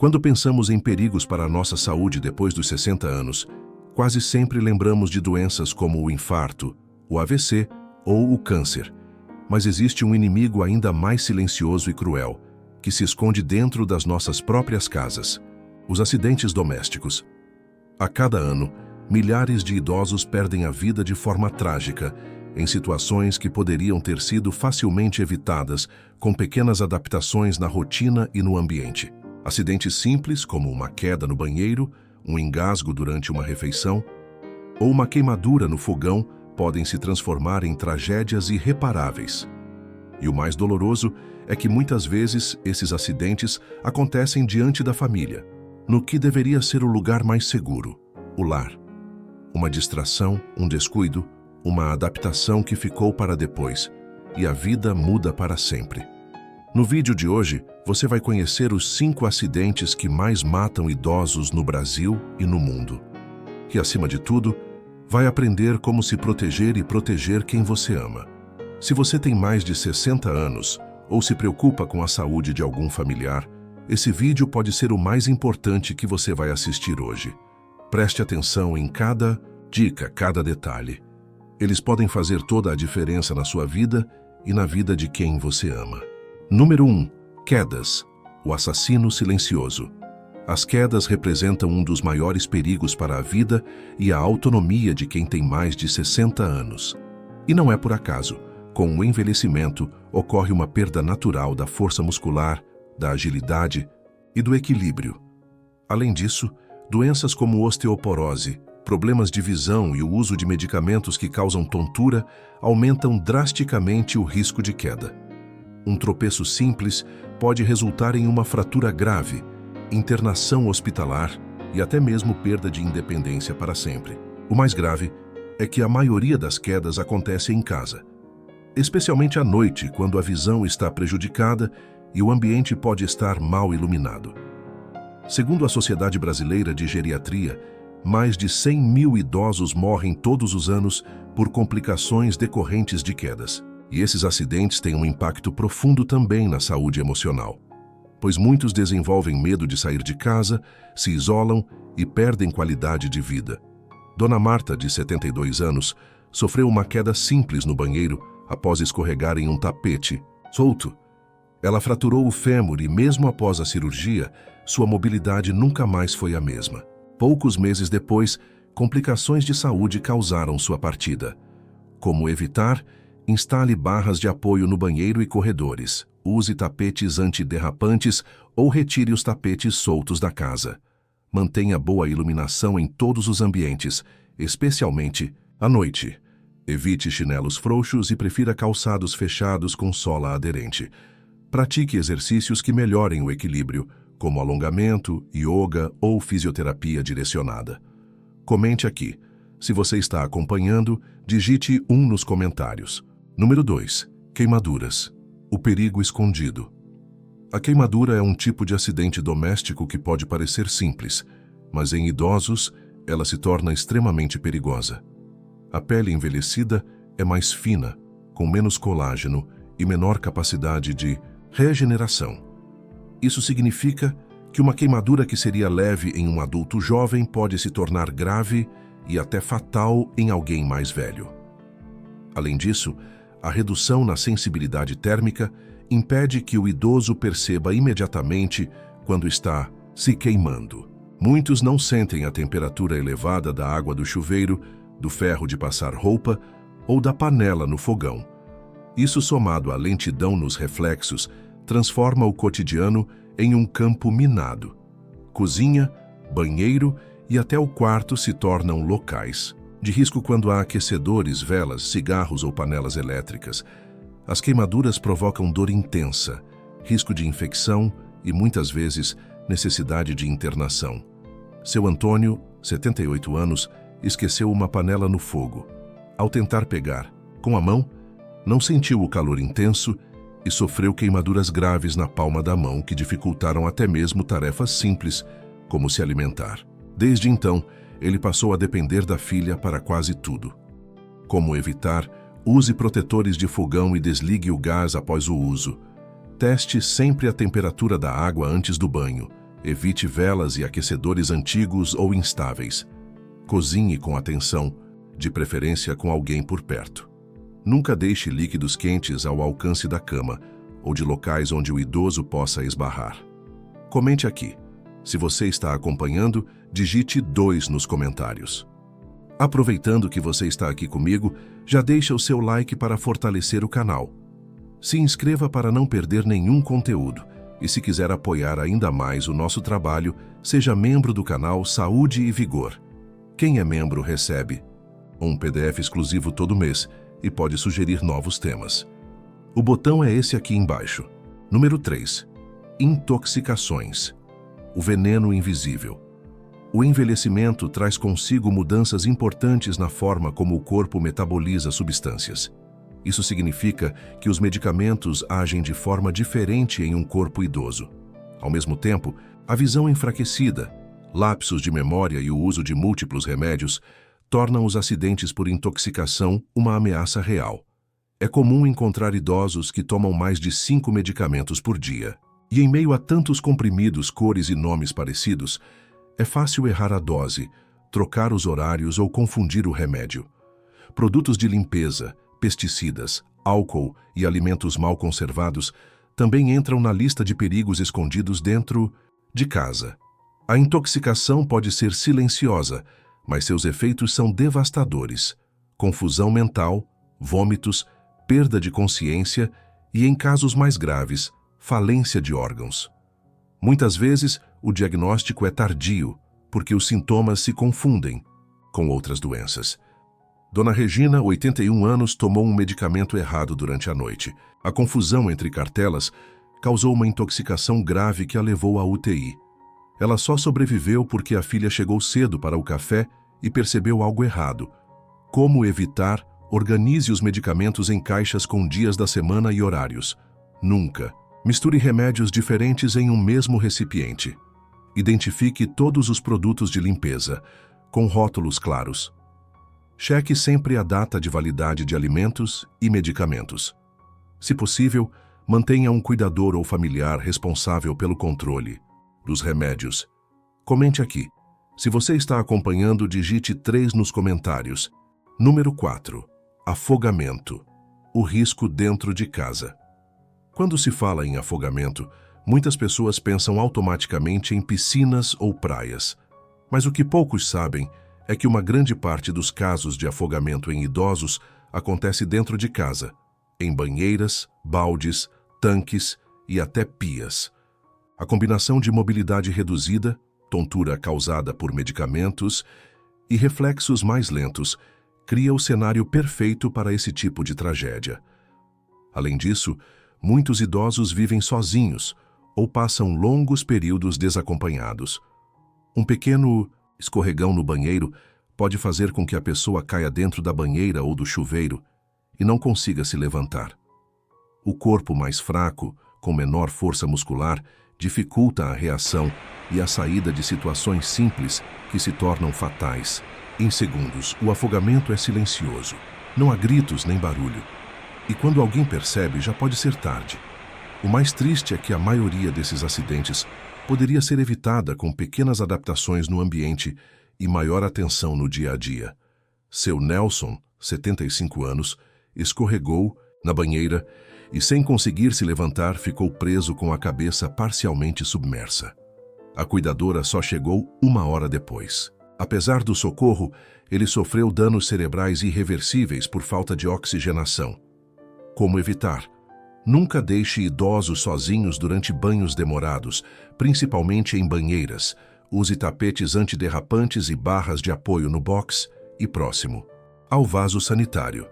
Quando pensamos em perigos para a nossa saúde depois dos 60 anos, quase sempre lembramos de doenças como o infarto, o AVC ou o câncer. Mas existe um inimigo ainda mais silencioso e cruel, que se esconde dentro das nossas próprias casas: os acidentes domésticos. A cada ano, milhares de idosos perdem a vida de forma trágica, em situações que poderiam ter sido facilmente evitadas com pequenas adaptações na rotina e no ambiente. Acidentes simples, como uma queda no banheiro, um engasgo durante uma refeição ou uma queimadura no fogão, podem se transformar em tragédias irreparáveis. E o mais doloroso é que muitas vezes esses acidentes acontecem diante da família, no que deveria ser o lugar mais seguro, o lar. Uma distração, um descuido, uma adaptação que ficou para depois, e a vida muda para sempre. No vídeo de hoje, você vai conhecer os 5 acidentes que mais matam idosos no Brasil e no mundo. E, acima de tudo, vai aprender como se proteger e proteger quem você ama. Se você tem mais de 60 anos ou se preocupa com a saúde de algum familiar, esse vídeo pode ser o mais importante que você vai assistir hoje. Preste atenção em cada dica, cada detalhe. Eles podem fazer toda a diferença na sua vida e na vida de quem você ama. Número 1. Quedas. O assassino silencioso. As quedas representam um dos maiores perigos para a vida e a autonomia de quem tem mais de 60 anos. E não é por acaso. Com o envelhecimento, ocorre uma perda natural da força muscular, da agilidade e do equilíbrio. Além disso, doenças como osteoporose, problemas de visão e o uso de medicamentos que causam tontura aumentam drasticamente o risco de queda. Um tropeço simples pode resultar em uma fratura grave, internação hospitalar e até mesmo perda de independência para sempre. O mais grave é que a maioria das quedas acontece em casa, especialmente à noite, quando a visão está prejudicada e o ambiente pode estar mal iluminado. Segundo a Sociedade Brasileira de Geriatria, mais de 100 mil idosos morrem todos os anos por complicações decorrentes de quedas. E esses acidentes têm um impacto profundo também na saúde emocional, pois muitos desenvolvem medo de sair de casa, se isolam e perdem qualidade de vida. Dona Marta, de 72 anos, sofreu uma queda simples no banheiro após escorregar em um tapete solto. Ela fraturou o fêmur e, mesmo após a cirurgia, sua mobilidade nunca mais foi a mesma. Poucos meses depois, complicações de saúde causaram sua partida. Como evitar? Instale barras de apoio no banheiro e corredores. Use tapetes antiderrapantes ou retire os tapetes soltos da casa. Mantenha boa iluminação em todos os ambientes, especialmente à noite. Evite chinelos frouxos e prefira calçados fechados com sola aderente. Pratique exercícios que melhorem o equilíbrio, como alongamento, yoga ou fisioterapia direcionada. Comente aqui. Se você está acompanhando, digite 1 nos comentários. Número 2. Queimaduras. O perigo escondido. A queimadura é um tipo de acidente doméstico que pode parecer simples, mas em idosos, ela se torna extremamente perigosa. A pele envelhecida é mais fina, com menos colágeno e menor capacidade de regeneração. Isso significa que uma queimadura que seria leve em um adulto jovem pode se tornar grave e até fatal em alguém mais velho. Além disso, a redução na sensibilidade térmica impede que o idoso perceba imediatamente quando está se queimando. Muitos não sentem a temperatura elevada da água do chuveiro, do ferro de passar roupa ou da panela no fogão. Isso, somado à lentidão nos reflexos, transforma o cotidiano em um campo minado. Cozinha, banheiro e até o quarto se tornam locais de risco quando há aquecedores, velas, cigarros ou panelas elétricas. As queimaduras provocam dor intensa, risco de infecção e, muitas vezes, necessidade de internação. Seu Antônio, 78 anos, esqueceu uma panela no fogo. Ao tentar pegar com a mão, não sentiu o calor intenso e sofreu queimaduras graves na palma da mão que dificultaram até mesmo tarefas simples, como se alimentar. Desde então, ele passou a depender da filha para quase tudo. Como evitar? Use protetores de fogão e desligue o gás após o uso. Teste sempre a temperatura da água antes do banho. Evite velas e aquecedores antigos ou instáveis. Cozinhe com atenção, de preferência com alguém por perto. Nunca deixe líquidos quentes ao alcance da cama ou de locais onde o idoso possa esbarrar. Comente aqui. Se você está acompanhando, digite 2 nos comentários. Aproveitando que você está aqui comigo, já deixa o seu like para fortalecer o canal. Se inscreva para não perder nenhum conteúdo. E se quiser apoiar ainda mais o nosso trabalho, seja membro do canal Saúde e Vigor. Quem é membro recebe um PDF exclusivo todo mês e pode sugerir novos temas. O botão é esse aqui embaixo. Número 3. Intoxicações. O veneno invisível. O envelhecimento traz consigo mudanças importantes na forma como o corpo metaboliza substâncias. Isso significa que os medicamentos agem de forma diferente em um corpo idoso. Ao mesmo tempo, a visão enfraquecida, lapsos de memória e o uso de múltiplos remédios tornam os acidentes por intoxicação uma ameaça real. É comum encontrar idosos que tomam mais de 5 medicamentos por dia. E em meio a tantos comprimidos, cores e nomes parecidos, é fácil errar a dose, trocar os horários ou confundir o remédio. Produtos de limpeza, pesticidas, álcool e alimentos mal conservados também entram na lista de perigos escondidos dentro de casa. A intoxicação pode ser silenciosa, mas seus efeitos são devastadores. Confusão mental, vômitos, perda de consciência e, em casos mais graves, falência de órgãos. Muitas vezes, o diagnóstico é tardio, porque os sintomas se confundem com outras doenças. Dona Regina, 81 anos, tomou um medicamento errado durante a noite. A confusão entre cartelas causou uma intoxicação grave que a levou à UTI. Ela só sobreviveu porque a filha chegou cedo para o café e percebeu algo errado. Como evitar? Organize os medicamentos em caixas com dias da semana e horários. Nunca misture remédios diferentes em um mesmo recipiente. Identifique todos os produtos de limpeza, com rótulos claros. Cheque sempre a data de validade de alimentos e medicamentos. Se possível, mantenha um cuidador ou familiar responsável pelo controle dos remédios. Comente aqui. Se você está acompanhando, digite 3 nos comentários. Número 4. Afogamento. O risco dentro de casa. Quando se fala em afogamento, muitas pessoas pensam automaticamente em piscinas ou praias. Mas o que poucos sabem é que uma grande parte dos casos de afogamento em idosos acontece dentro de casa, em banheiras, baldes, tanques e até pias. A combinação de mobilidade reduzida, tontura causada por medicamentos e reflexos mais lentos cria o cenário perfeito para esse tipo de tragédia. Além disso, muitos idosos vivem sozinhos ou passam longos períodos desacompanhados. Um pequeno escorregão no banheiro pode fazer com que a pessoa caia dentro da banheira ou do chuveiro e não consiga se levantar. O corpo mais fraco, com menor força muscular, dificulta a reação e a saída de situações simples que se tornam fatais. Em segundos, o afogamento é silencioso. Não há gritos nem barulho. E quando alguém percebe, já pode ser tarde. O mais triste é que a maioria desses acidentes poderia ser evitada com pequenas adaptações no ambiente e maior atenção no dia a dia. Seu Nelson, 75 anos, escorregou na banheira e, sem conseguir se levantar, ficou preso com a cabeça parcialmente submersa. A cuidadora só chegou 1 hora depois. Apesar do socorro, ele sofreu danos cerebrais irreversíveis por falta de oxigenação. Como evitar? Nunca deixe idosos sozinhos durante banhos demorados, principalmente em banheiras. Use tapetes antiderrapantes e barras de apoio no box e próximo ao vaso sanitário.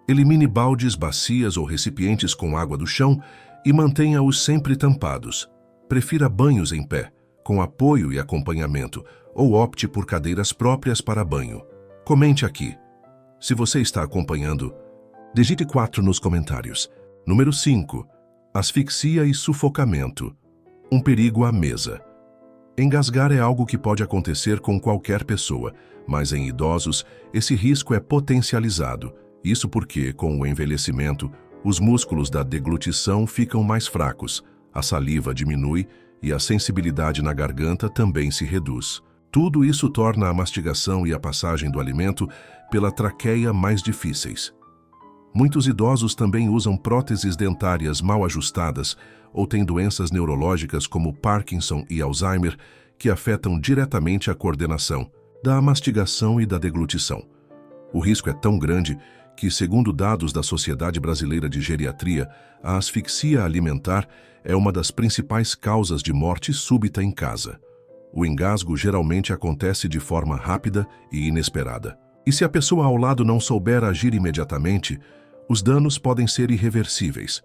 Elimine baldes, bacias ou recipientes com água do chão e mantenha-os sempre tampados. Prefira banhos em pé, com apoio e acompanhamento, ou opte por cadeiras próprias para banho. Comente aqui. Se você está acompanhando, digite 4 nos comentários. Número 5. Asfixia e sufocamento. Um perigo à mesa. Engasgar é algo que pode acontecer com qualquer pessoa, mas em idosos, esse risco é potencializado. Isso porque, com o envelhecimento, os músculos da deglutição ficam mais fracos, a saliva diminui e a sensibilidade na garganta também se reduz. Tudo isso torna a mastigação e a passagem do alimento pela traqueia mais difíceis. Muitos idosos também usam próteses dentárias mal ajustadas ou têm doenças neurológicas como Parkinson e Alzheimer que afetam diretamente a coordenação, da mastigação e da deglutição. O risco é tão grande que, segundo dados da Sociedade Brasileira de Geriatria, a asfixia alimentar é uma das principais causas de morte súbita em casa. O engasgo geralmente acontece de forma rápida e inesperada. E se a pessoa ao lado não souber agir imediatamente, os danos podem ser irreversíveis.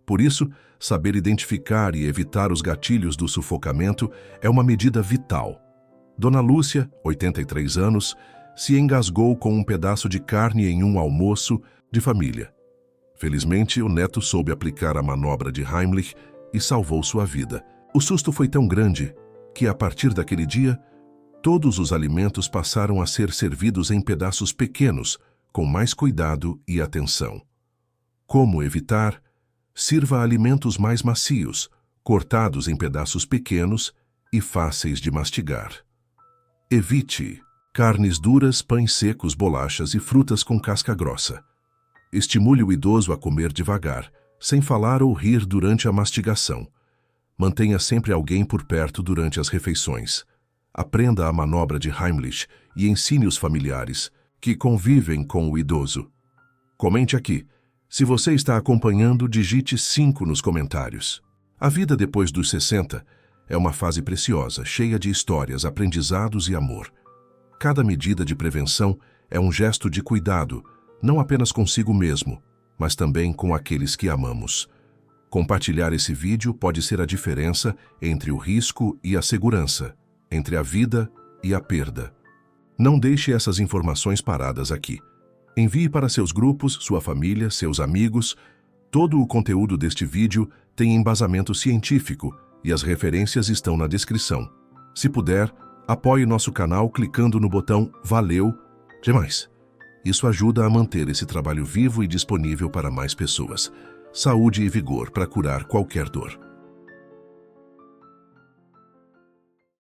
Por isso, saber identificar e evitar os gatilhos do sufocamento é uma medida vital. Dona Lúcia, 83 anos, se engasgou com um pedaço de carne em um almoço de família. Felizmente, o neto soube aplicar a manobra de Heimlich e salvou sua vida. O susto foi tão grande que, a partir daquele dia, todos os alimentos passaram a ser servidos em pedaços pequenos, com mais cuidado e atenção. Como evitar? Sirva alimentos mais macios, cortados em pedaços pequenos e fáceis de mastigar. Evite carnes duras, pães secos, bolachas e frutas com casca grossa. Estimule o idoso a comer devagar, sem falar ou rir durante a mastigação. Mantenha sempre alguém por perto durante as refeições. Aprenda a manobra de Heimlich e ensine os familiares que convivem com o idoso. Comente aqui. Se você está acompanhando, digite 5 nos comentários. A vida depois dos 60 é uma fase preciosa, cheia de histórias, aprendizados e amor. Cada medida de prevenção é um gesto de cuidado, não apenas consigo mesmo, mas também com aqueles que amamos. Compartilhar esse vídeo pode ser a diferença entre o risco e a segurança, entre a vida e a perda. Não deixe essas informações paradas aqui. Envie para seus grupos, sua família, seus amigos. Todo o conteúdo deste vídeo tem embasamento científico e as referências estão na descrição. Se puder, apoie nosso canal clicando no botão Valeu demais. Isso ajuda a manter esse trabalho vivo e disponível para mais pessoas. Saúde e vigor para curar qualquer dor.